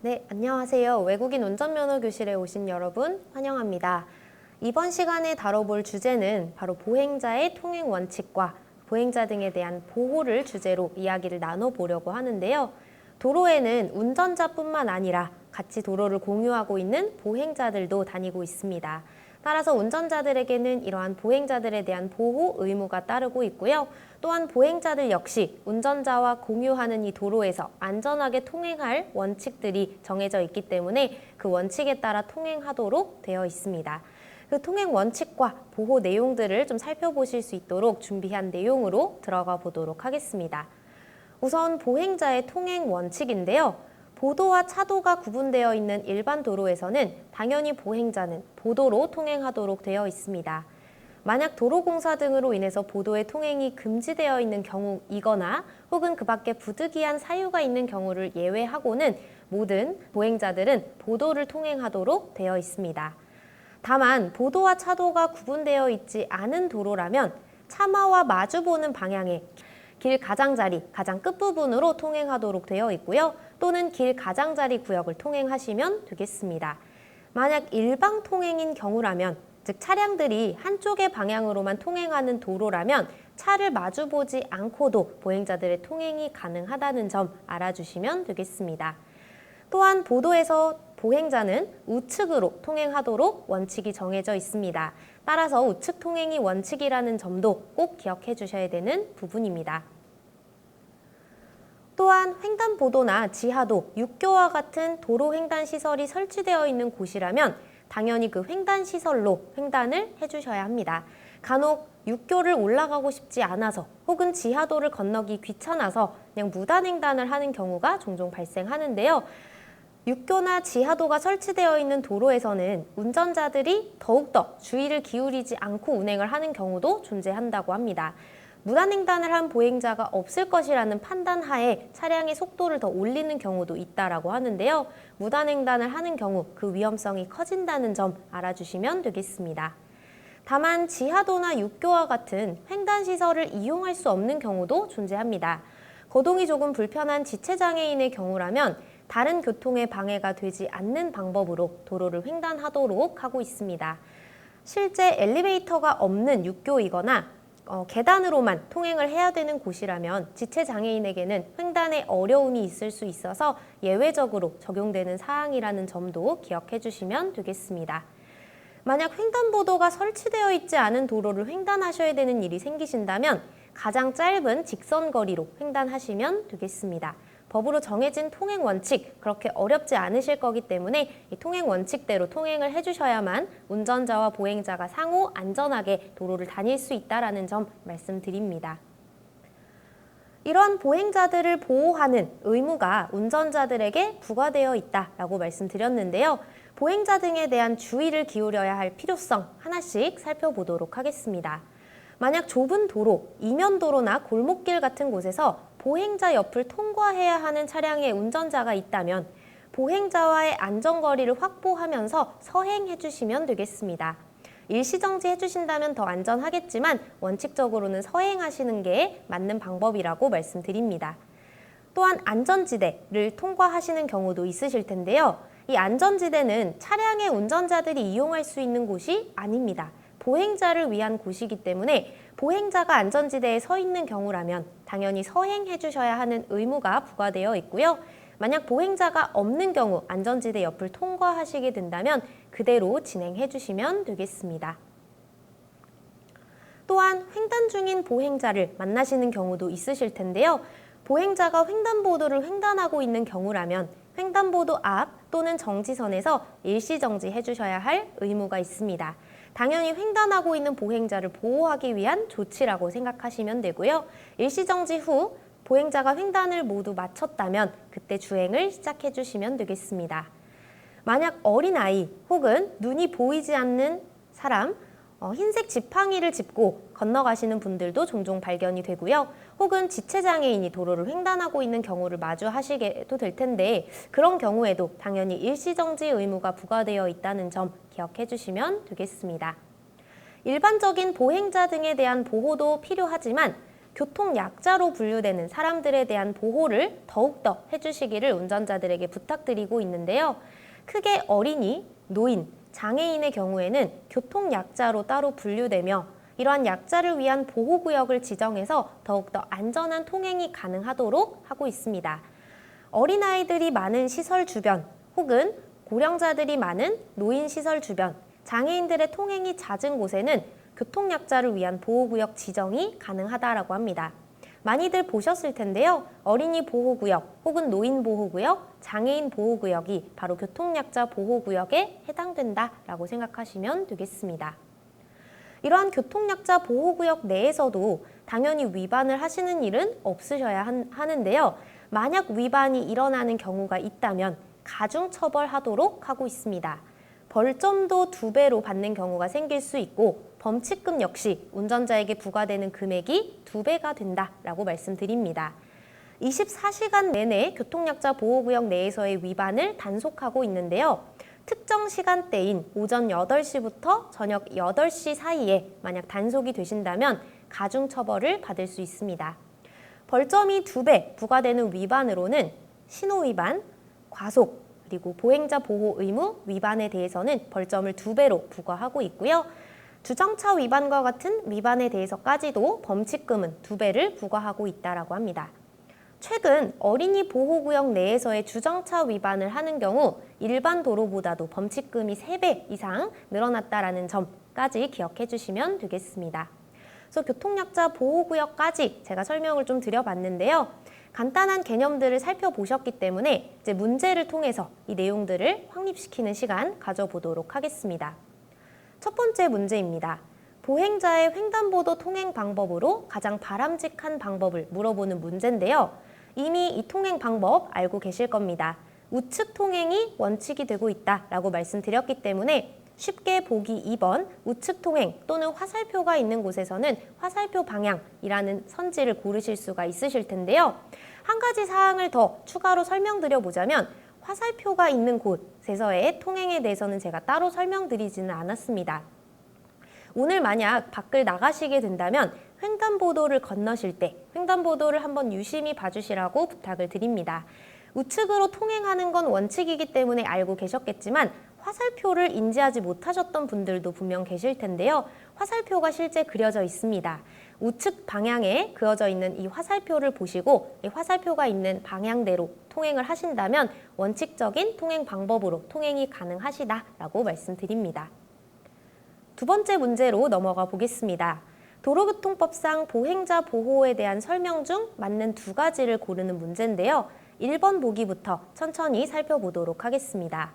네, 안녕하세요. 외국인 운전면허 교실에 오신 여러분 환영합니다. 이번 시간에 다뤄볼 주제는 바로 보행자의 통행 원칙과 보행자 등에 대한 보호를 주제로 이야기를 나눠보려고 하는데요. 도로에는 운전자뿐만 아니라 같이 도로를 공유하고 있는 보행자들도 다니고 있습니다. 따라서 운전자들에게는 이러한 보행자들에 대한 보호 의무가 따르고 있고요. 또한 보행자들 역시 운전자와 공유하는 이 도로에서 안전하게 통행할 원칙들이 정해져 있기 때문에 그 원칙에 따라 통행하도록 되어 있습니다. 그 통행 원칙과 보호 내용들을 좀 살펴보실 수 있도록 준비한 내용으로 들어가 보도록 하겠습니다. 우선 보행자의 통행 원칙인데요. 보도와 차도가 구분되어 있는 일반 도로에서는 당연히 보행자는 보도로 통행하도록 되어 있습니다. 만약 도로공사 등으로 인해서 보도의 통행이 금지되어 있는 경우이거나 혹은 그 밖에 부득이한 사유가 있는 경우를 예외하고는 모든 보행자들은 보도를 통행하도록 되어 있습니다. 다만 보도와 차도가 구분되어 있지 않은 도로라면 차마와 마주보는 방향의 길 가장자리, 가장 끝부분으로 통행하도록 되어 있고요. 또는 길 가장자리 구역을 통행하시면 되겠습니다. 만약 일방 통행인 경우라면, 즉 차량들이 한쪽의 방향으로만 통행하는 도로라면 차를 마주보지 않고도 보행자들의 통행이 가능하다는 점 알아주시면 되겠습니다. 또한 보도에서 보행자는 우측으로 통행하도록 원칙이 정해져 있습니다. 따라서 우측 통행이 원칙이라는 점도 꼭 기억해 주셔야 되는 부분입니다. 또한 횡단보도나 지하도, 육교와 같은 도로 횡단 시설이 설치되어 있는 곳이라면 당연히 그 횡단 시설로 횡단을 해주셔야 합니다. 간혹 육교를 올라가고 싶지 않아서 혹은 지하도를 건너기 귀찮아서 그냥 무단횡단을 하는 경우가 종종 발생하는데요. 육교나 지하도가 설치되어 있는 도로에서는 운전자들이 더욱더 주의를 기울이지 않고 운행을 하는 경우도 존재한다고 합니다. 무단횡단을 한 보행자가 없을 것이라는 판단하에 차량의 속도를 더 올리는 경우도 있다라고 하는데요. 무단횡단을 하는 경우 그 위험성이 커진다는 점 알아주시면 되겠습니다. 다만 지하도나 육교와 같은 횡단시설을 이용할 수 없는 경우도 존재합니다. 거동이 조금 불편한 지체장애인의 경우라면 다른 교통에 방해가 되지 않는 방법으로 도로를 횡단하도록 하고 있습니다. 실제 엘리베이터가 없는 육교이거나 계단으로만 통행을 해야 되는 곳이라면 지체장애인에게는 횡단에 어려움이 있을 수 있어서 예외적으로 적용되는 사항이라는 점도 기억해 주시면 되겠습니다. 만약 횡단보도가 설치되어 있지 않은 도로를 횡단하셔야 되는 일이 생기신다면 가장 짧은 직선 거리로 횡단하시면 되겠습니다. 법으로 정해진 통행 원칙, 그렇게 어렵지 않으실 거기 때문에 이 통행 원칙대로 통행을 해주셔야만 운전자와 보행자가 상호 안전하게 도로를 다닐 수 있다는 점 말씀드립니다. 이러한 보행자들을 보호하는 의무가 운전자들에게 부과되어 있다라고 말씀드렸는데요. 보행자 등에 대한 주의를 기울여야 할 필요성 하나씩 살펴보도록 하겠습니다. 만약 좁은 도로, 이면도로나 골목길 같은 곳에서 보행자 옆을 통과해야 하는 차량의 운전자가 있다면 보행자와의 안전거리를 확보하면서 서행해 주시면 되겠습니다. 일시정지 해주신다면 더 안전하겠지만 원칙적으로는 서행하시는 게 맞는 방법이라고 말씀드립니다. 또한 안전지대를 통과하시는 경우도 있으실 텐데요. 이 안전지대는 차량의 운전자들이 이용할 수 있는 곳이 아닙니다. 보행자를 위한 곳이기 때문에 보행자가 안전지대에 서 있는 경우라면 당연히 서행해 주셔야 하는 의무가 부과되어 있고요. 만약 보행자가 없는 경우 안전지대 옆을 통과하시게 된다면 그대로 진행해 주시면 되겠습니다. 또한 횡단 중인 보행자를 만나시는 경우도 있으실 텐데요. 보행자가 횡단보도를 횡단하고 있는 경우라면 횡단보도 앞 또는 정지선에서 일시정지 해주셔야 할 의무가 있습니다. 당연히 횡단하고 있는 보행자를 보호하기 위한 조치라고 생각하시면 되고요. 일시정지 후 보행자가 횡단을 모두 마쳤다면 그때 주행을 시작해 주시면 되겠습니다. 만약 어린아이 혹은 눈이 보이지 않는 사람, 흰색 지팡이를 짚고 건너가시는 분들도 종종 발견이 되고요. 혹은 지체장애인이 도로를 횡단하고 있는 경우를 마주하시게도 될 텐데 그런 경우에도 당연히 일시정지 의무가 부과되어 있다는 점 기억해 주시면 되겠습니다. 일반적인 보행자 등에 대한 보호도 필요하지만 교통약자로 분류되는 사람들에 대한 보호를 더욱더 해주시기를 운전자들에게 부탁드리고 있는데요. 크게 어린이, 노인, 장애인의 경우에는 교통약자로 따로 분류되며 이러한 약자를 위한 보호구역을 지정해서 더욱더 안전한 통행이 가능하도록 하고 있습니다. 어린아이들이 많은 시설 주변 혹은 고령자들이 많은 노인시설 주변, 장애인들의 통행이 잦은 곳에는 교통약자를 위한 보호구역 지정이 가능하다라고 합니다. 많이들 보셨을 텐데요. 어린이 보호구역 혹은 노인 보호구역, 장애인 보호구역이 바로 교통약자 보호구역에 해당된다라고 생각하시면 되겠습니다. 이러한 교통약자 보호구역 내에서도 당연히 위반을 하시는 일은 없으셔야 하는데요. 만약 위반이 일어나는 경우가 있다면 가중처벌하도록 하고 있습니다. 벌점도 2배로 받는 경우가 생길 수 있고 범칙금 역시 운전자에게 부과되는 금액이 2배가 된다라고 말씀드립니다. 24시간 내내 교통약자 보호구역 내에서의 위반을 단속하고 있는데요. 특정 시간대인 오전 8시부터 저녁 8시 사이에 만약 단속이 되신다면 가중처벌을 받을 수 있습니다. 벌점이 2배 부과되는 위반으로는 신호위반, 과속, 그리고 보행자 보호 의무 위반에 대해서는 벌점을 2배로 부과하고 있고요. 주정차 위반과 같은 위반에 대해서까지도 범칙금은 2배를 부과하고 있다고 합니다. 최근 어린이 보호구역 내에서의 주정차 위반을 하는 경우 일반 도로보다도 범칙금이 3배 이상 늘어났다는 점까지 기억해 주시면 되겠습니다. 그래서 교통약자 보호구역까지 제가 설명을 좀 드려봤는데요. 간단한 개념들을 살펴보셨기 때문에 이제 문제를 통해서 이 내용들을 확립시키는 시간 가져보도록 하겠습니다. 첫 번째 문제입니다. 보행자의 횡단보도 통행 방법으로 가장 바람직한 방법을 물어보는 문제인데요. 이미 이 통행 방법 알고 계실 겁니다. 우측 통행이 원칙이 되고 있다라고 말씀드렸기 때문에 쉽게 보기 2번 우측 통행 또는 화살표가 있는 곳에서는 화살표 방향이라는 선지를 고르실 수가 있으실 텐데요. 한 가지 사항을 더 추가로 설명드려 보자면 화살표가 있는 곳에서의 통행에 대해서는 제가 따로 설명드리지는 않았습니다. 오늘 만약 밖을 나가시게 된다면 횡단보도를 건너실 때 횡단보도를 한번 유심히 봐주시라고 부탁을 드립니다. 우측으로 통행하는 건 원칙이기 때문에 알고 계셨겠지만 화살표를 인지하지 못하셨던 분들도 분명 계실 텐데요. 화살표가 실제 그려져 있습니다. 우측 방향에 그어져 있는 이 화살표를 보시고 이 화살표가 있는 방향대로 통행을 하신다면 원칙적인 통행 방법으로 통행이 가능하시다라고 말씀드립니다. 두 번째 문제로 넘어가 보겠습니다. 도로교통법상 보행자 보호에 대한 설명 중 맞는 2가지를 고르는 문제인데요. 1번 보기부터 천천히 살펴보도록 하겠습니다.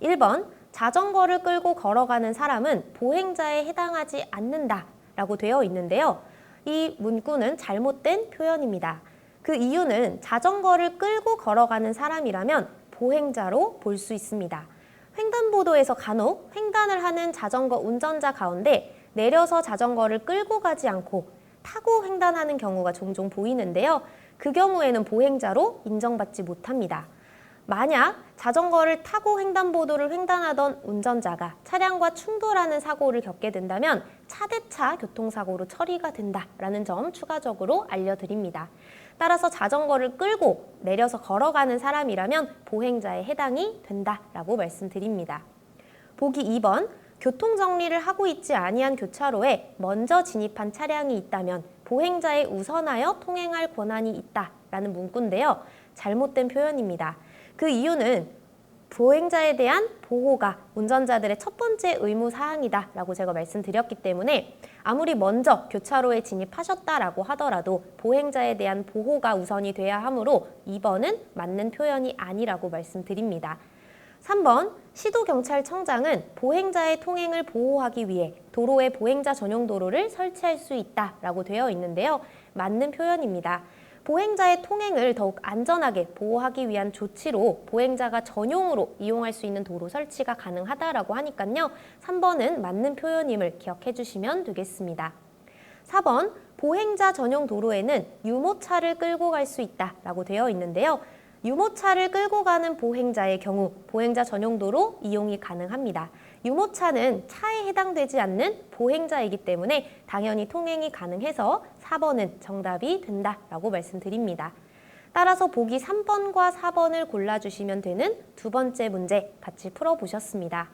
1번, 자전거를 끌고 걸어가는 사람은 보행자에 해당하지 않는다라고 되어 있는데요. 이 문구는 잘못된 표현입니다. 그 이유는 자전거를 끌고 걸어가는 사람이라면 보행자로 볼 수 있습니다. 횡단보도에서 간혹 횡단을 하는 자전거 운전자 가운데 내려서 자전거를 끌고 가지 않고 타고 횡단하는 경우가 종종 보이는데요. 그 경우에는 보행자로 인정받지 못합니다. 만약 자전거를 타고 횡단보도를 횡단하던 운전자가 차량과 충돌하는 사고를 겪게 된다면 차대차 교통사고로 처리가 된다라는 점 추가적으로 알려드립니다. 따라서 자전거를 끌고 내려서 걸어가는 사람이라면 보행자에 해당이 된다라고 말씀드립니다. 보기 2번, 교통정리를 하고 있지 아니한 교차로에 먼저 진입한 차량이 있다면 보행자에 우선하여 통행할 권한이 있다라는 문구인데요. 잘못된 표현입니다. 그 이유는 보행자에 대한 보호가 운전자들의 첫 번째 의무 사항이다라고 제가 말씀드렸기 때문에 아무리 먼저 교차로에 진입하셨다라고 하더라도 보행자에 대한 보호가 우선이 돼야 하므로 2번은 맞는 표현이 아니라고 말씀드립니다. 3번, 시도경찰청장은 보행자의 통행을 보호하기 위해 도로에 보행자 전용 도로를 설치할 수 있다라고 되어 있는데요. 맞는 표현입니다. 보행자의 통행을 더욱 안전하게 보호하기 위한 조치로 보행자가 전용으로 이용할 수 있는 도로 설치가 가능하다라고 하니까요. 3번은 맞는 표현임을 기억해 주시면 되겠습니다. 4번, 보행자 전용 도로에는 유모차를 끌고 갈 수 있다라고 되어 있는데요. 유모차를 끌고 가는 보행자의 경우 보행자 전용도로 이용이 가능합니다. 유모차는 차에 해당되지 않는 보행자이기 때문에 당연히 통행이 가능해서 4번은 정답이 된다라고 말씀드립니다. 따라서 보기 3번과 4번을 골라주시면 되는 두 번째 문제 같이 풀어보셨습니다.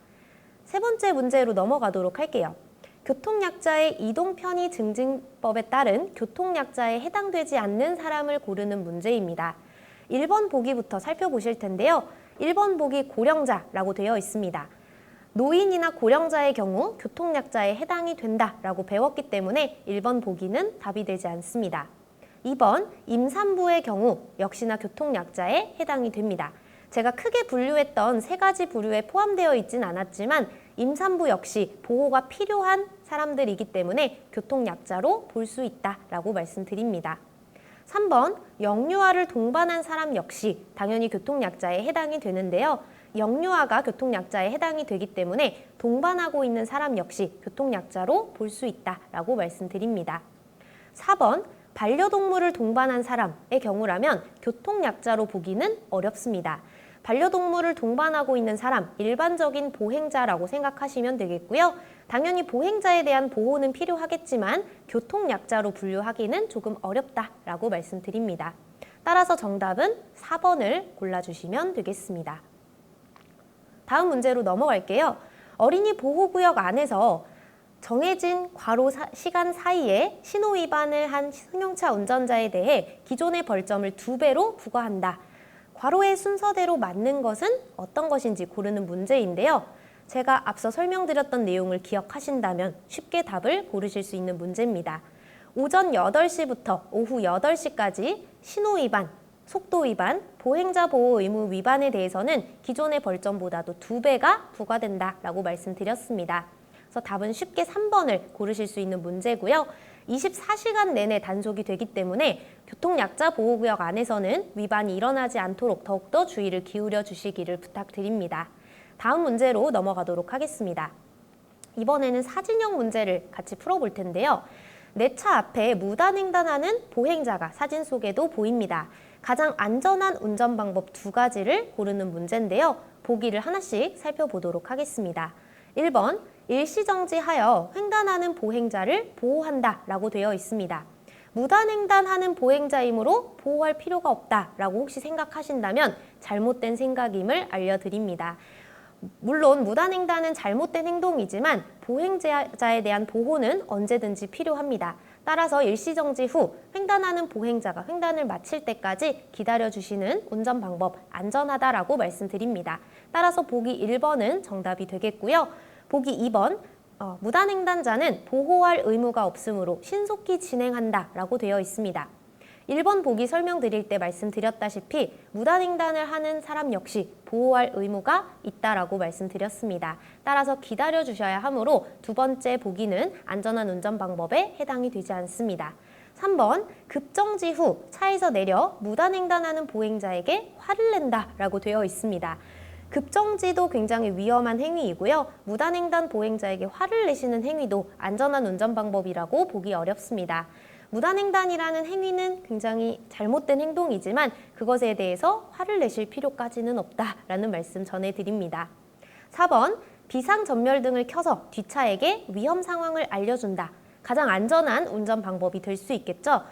세 번째 문제로 넘어가도록 할게요. 교통약자의 이동편의 증진법에 따른 교통약자에 해당되지 않는 사람을 고르는 문제입니다. 1번 보기부터 살펴보실 텐데요. 1번 보기 고령자라고 되어 있습니다. 노인이나 고령자의 경우 교통약자에 해당이 된다라고 배웠기 때문에 1번 보기는 답이 되지 않습니다. 2번 임산부의 경우 역시나 교통약자에 해당이 됩니다. 제가 크게 분류했던 세 가지 부류에 포함되어 있진 않았지만 임산부 역시 보호가 필요한 사람들이기 때문에 교통약자로 볼 수 있다라고 말씀드립니다. 3번 영유아를 동반한 사람 역시 당연히 교통약자에 해당이 되는데요. 영유아가 교통약자에 해당이 되기 때문에 동반하고 있는 사람 역시 교통약자로 볼 수 있다라고 말씀드립니다. 4번 반려동물을 동반한 사람의 경우라면 교통약자로 보기는 어렵습니다. 반려동물을 동반하고 있는 사람, 일반적인 보행자라고 생각하시면 되겠고요. 당연히 보행자에 대한 보호는 필요하겠지만 교통약자로 분류하기는 조금 어렵다라고 말씀드립니다. 따라서 정답은 4번을 골라주시면 되겠습니다. 다음 문제로 넘어갈게요. 어린이 보호구역 안에서 정해진 과로 시간 사이에 신호 위반을 한 승용차 운전자에 대해 기존의 벌점을 2배로 부과한다. 과로의 순서대로 맞는 것은 어떤 것인지 고르는 문제인데요. 제가 앞서 설명드렸던 내용을 기억하신다면 쉽게 답을 고르실 수 있는 문제입니다. 오전 8시부터 오후 8시까지 신호 위반, 속도 위반, 보행자 보호 의무 위반에 대해서는 기존의 벌점보다도 2배가 부과된다라고 말씀드렸습니다. 그래서 답은 쉽게 3번을 고르실 수 있는 문제고요. 24시간 내내 단속이 되기 때문에 교통약자 보호구역 안에서는 위반이 일어나지 않도록 더욱더 주의를 기울여 주시기를 부탁드립니다. 다음 문제로 넘어가도록 하겠습니다. 이번에는 사진형 문제를 같이 풀어볼 텐데요. 내 차 앞에 무단횡단하는 보행자가 사진 속에도 보입니다. 가장 안전한 운전 방법 2가지를 고르는 문제인데요. 보기를 하나씩 살펴보도록 하겠습니다. 1번, 일시정지하여 횡단하는 보행자를 보호한다 라고 되어 있습니다. 무단횡단하는 보행자이므로 보호할 필요가 없다 라고 혹시 생각하신다면 잘못된 생각임을 알려드립니다. 물론 무단횡단은 잘못된 행동이지만 보행자에 대한 보호는 언제든지 필요합니다. 따라서 일시정지 후 횡단하는 보행자가 횡단을 마칠 때까지 기다려주시는 운전 방법 안전하다라고 말씀드립니다. 따라서 보기 1번은 정답이 되겠고요. 보기 2번, 무단횡단자는 보호할 의무가 없으므로 신속히 진행한다라고 되어 있습니다. 1번 보기 설명드릴 때 말씀드렸다시피 무단횡단을 하는 사람 역시 보호할 의무가 있다라고 말씀드렸습니다. 따라서 기다려주셔야 하므로 두 번째 보기는 안전한 운전 방법에 해당이 되지 않습니다. 3번, 급정지 후 차에서 내려 무단횡단하는 보행자에게 화를 낸다라고 되어 있습니다. 급정지도 굉장히 위험한 행위이고요. 무단횡단 보행자에게 화를 내시는 행위도 안전한 운전 방법이라고 보기 어렵습니다. 무단횡단이라는 행위는 굉장히 잘못된 행동이지만 그것에 대해서 화를 내실 필요까지는 없다라는 말씀 전해드립니다. 4번, 비상전멸등을 켜서 뒷차에게 위험 상황을 알려준다. 가장 안전한 운전 방법이 될 수 있겠죠.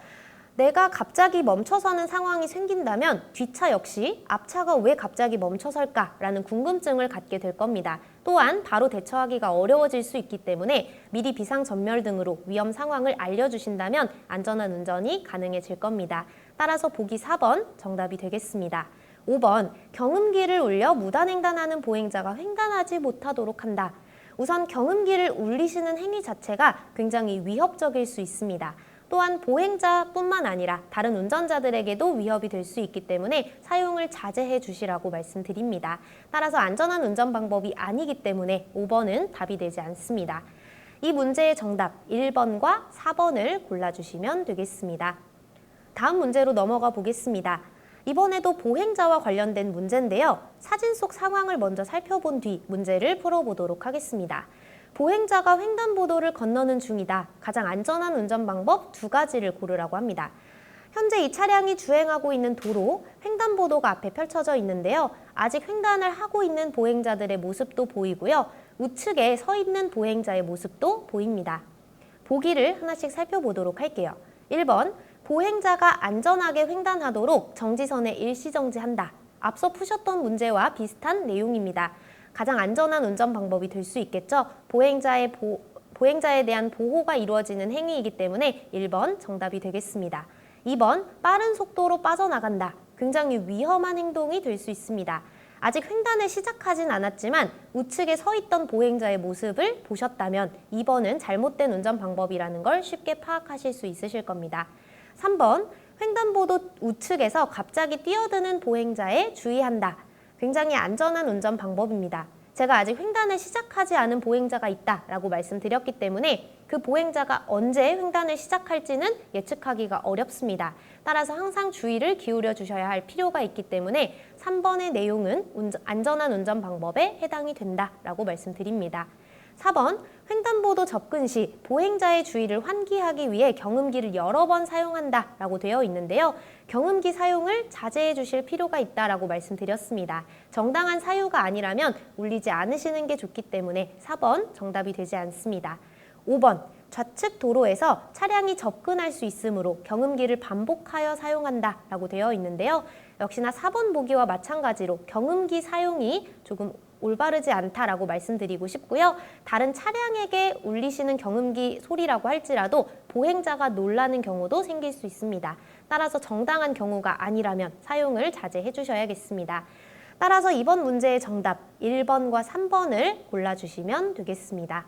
내가 갑자기 멈춰서는 상황이 생긴다면 뒷차 역시 앞차가 왜 갑자기 멈춰설까라는 궁금증을 갖게 될 겁니다. 또한 바로 대처하기가 어려워질 수 있기 때문에 미리 비상전멸등으로 위험 상황을 알려주신다면 안전한 운전이 가능해질 겁니다. 따라서 보기 4번 정답이 되겠습니다. 5번, 경음기를 울려 무단횡단하는 보행자가 횡단하지 못하도록 한다. 우선 경음기를 울리시는 행위 자체가 굉장히 위협적일 수 있습니다. 또한 보행자뿐만 아니라 다른 운전자들에게도 위협이 될 수 있기 때문에 사용을 자제해 주시라고 말씀드립니다. 따라서 안전한 운전 방법이 아니기 때문에 5번은 답이 되지 않습니다. 이 문제의 정답 1번과 4번을 골라주시면 되겠습니다. 다음 문제로 넘어가 보겠습니다. 이번에도 보행자와 관련된 문제인데요. 사진 속 상황을 먼저 살펴본 뒤 문제를 풀어보도록 하겠습니다. 보행자가 횡단보도를 건너는 중이다. 가장 안전한 운전 방법 2가지를 고르라고 합니다. 현재 이 차량이 주행하고 있는 도로, 횡단보도가 앞에 펼쳐져 있는데요. 아직 횡단을 하고 있는 보행자들의 모습도 보이고요. 우측에 서 있는 보행자의 모습도 보입니다. 보기를 하나씩 살펴보도록 할게요. 1번, 보행자가 안전하게 횡단하도록 정지선에 일시정지한다. 앞서 푸셨던 문제와 비슷한 내용입니다. 가장 안전한 운전 방법이 될 수 있겠죠. 보행자에 대한 보호가 이루어지는 행위이기 때문에 1번 정답이 되겠습니다. 2번, 빠른 속도로 빠져나간다. 굉장히 위험한 행동이 될 수 있습니다. 아직 횡단을 시작하진 않았지만 우측에 서 있던 보행자의 모습을 보셨다면 2번은 잘못된 운전 방법이라는 걸 쉽게 파악하실 수 있으실 겁니다. 3번, 횡단보도 우측에서 갑자기 뛰어드는 보행자에 주의한다. 굉장히 안전한 운전 방법입니다. 제가 아직 횡단을 시작하지 않은 보행자가 있다라고 말씀드렸기 때문에 그 보행자가 언제 횡단을 시작할지는 예측하기가 어렵습니다. 따라서 항상 주의를 기울여 주셔야 할 필요가 있기 때문에 3번의 내용은 안전한 운전 방법에 해당이 된다라고 말씀드립니다. 4번, 횡단보도 접근 시 보행자의 주의를 환기하기 위해 경음기를 여러 번 사용한다라고 되어 있는데요. 경음기 사용을 자제해 주실 필요가 있다라고 말씀드렸습니다. 정당한 사유가 아니라면 울리지 않으시는 게 좋기 때문에 4번 정답이 되지 않습니다. 5번, 좌측 도로에서 차량이 접근할 수 있으므로 경음기를 반복하여 사용한다라고 되어 있는데요. 역시나 4번 보기와 마찬가지로 경음기 사용이 조금 올바르지 않다라고 말씀드리고 싶고요. 다른 차량에게 울리시는 경음기 소리라고 할지라도 보행자가 놀라는 경우도 생길 수 있습니다. 따라서 정당한 경우가 아니라면 사용을 자제해 주셔야겠습니다. 따라서 이번 문제의 정답 1번과 3번을 골라주시면 되겠습니다.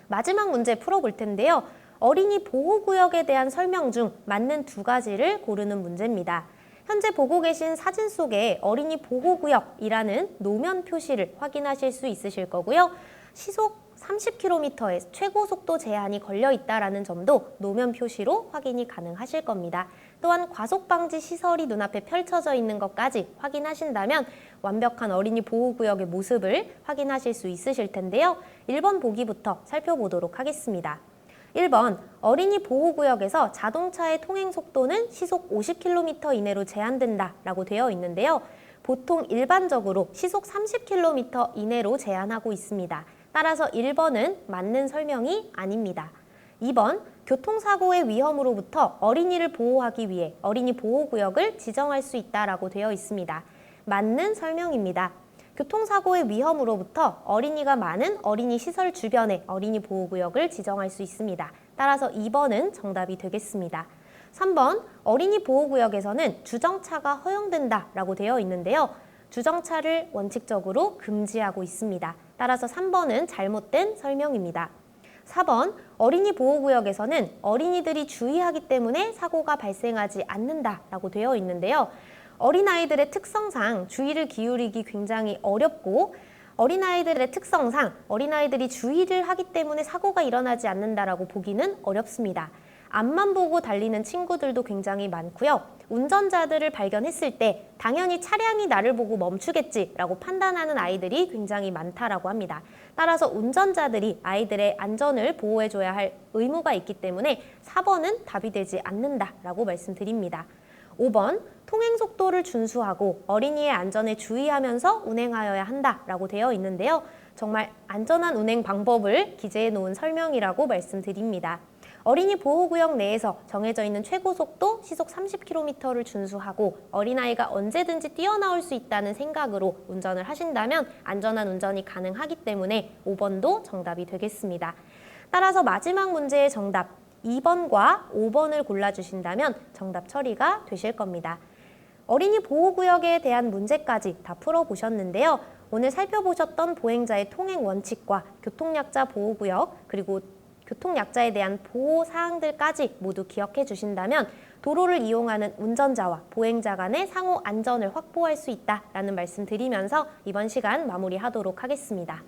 마지막 문제 풀어볼 텐데요. 어린이 보호구역에 대한 설명 중 맞는 두 가지를 고르는 문제입니다. 현재 보고 계신 사진 속에 어린이 보호구역이라는 노면 표시를 확인하실 수 있으실 거고요. 시속 30km의 최고 속도 제한이 걸려 있다는 점도 노면 표시로 확인이 가능하실 겁니다. 또한 과속 방지 시설이 눈앞에 펼쳐져 있는 것까지 확인하신다면 완벽한 어린이 보호구역의 모습을 확인하실 수 있으실 텐데요. 1번 보기부터 살펴보도록 하겠습니다. 1번, 어린이 보호구역에서 자동차의 통행 속도는 시속 50km 이내로 제한된다라고 되어 있는데요. 보통 일반적으로 시속 30km 이내로 제한하고 있습니다. 따라서 1번은 맞는 설명이 아닙니다. 2번, 교통사고의 위험으로부터 어린이를 보호하기 위해 어린이 보호구역을 지정할 수 있다라고 되어 있습니다. 맞는 설명입니다. 교통사고의 위험으로부터 어린이가 많은 어린이 시설 주변에 어린이 보호구역을 지정할 수 있습니다. 따라서 2번은 정답이 되겠습니다. 3번, 어린이 보호구역에서는 주정차가 허용된다라고 되어 있는데요. 주정차를 원칙적으로 금지하고 있습니다. 따라서 3번은 잘못된 설명입니다. 4번, 어린이 보호구역에서는 어린이들이 주의하기 때문에 사고가 발생하지 않는다라고 되어 있는데요. 어린아이들의 특성상 주의를 기울이기 굉장히 어렵고 어린아이들의 특성상 어린아이들이 주의를 하기 때문에 사고가 일어나지 않는다라고 보기는 어렵습니다. 앞만 보고 달리는 친구들도 굉장히 많고요. 운전자들을 발견했을 때 당연히 차량이 나를 보고 멈추겠지라고 판단하는 아이들이 굉장히 많다라고 합니다. 따라서 운전자들이 아이들의 안전을 보호해줘야 할 의무가 있기 때문에 4번은 답이 되지 않는다라고 말씀드립니다. 5번, 통행속도를 준수하고 어린이의 안전에 주의하면서 운행하여야 한다라고 되어 있는데요. 정말 안전한 운행 방법을 기재해 놓은 설명이라고 말씀드립니다. 어린이 보호구역 내에서 정해져 있는 최고속도 시속 30km를 준수하고 어린아이가 언제든지 뛰어나올 수 있다는 생각으로 운전을 하신다면 안전한 운전이 가능하기 때문에 5번도 정답이 되겠습니다. 따라서 마지막 문제의 정답 2번과 5번을 골라주신다면 정답 처리가 되실 겁니다. 어린이 보호구역에 대한 문제까지 다 풀어보셨는데요. 오늘 살펴보셨던 보행자의 통행 원칙과 교통약자 보호구역 그리고 교통약자에 대한 보호사항들까지 모두 기억해 주신다면 도로를 이용하는 운전자와 보행자 간의 상호 안전을 확보할 수 있다는 말씀 드리면서 이번 시간 마무리하도록 하겠습니다.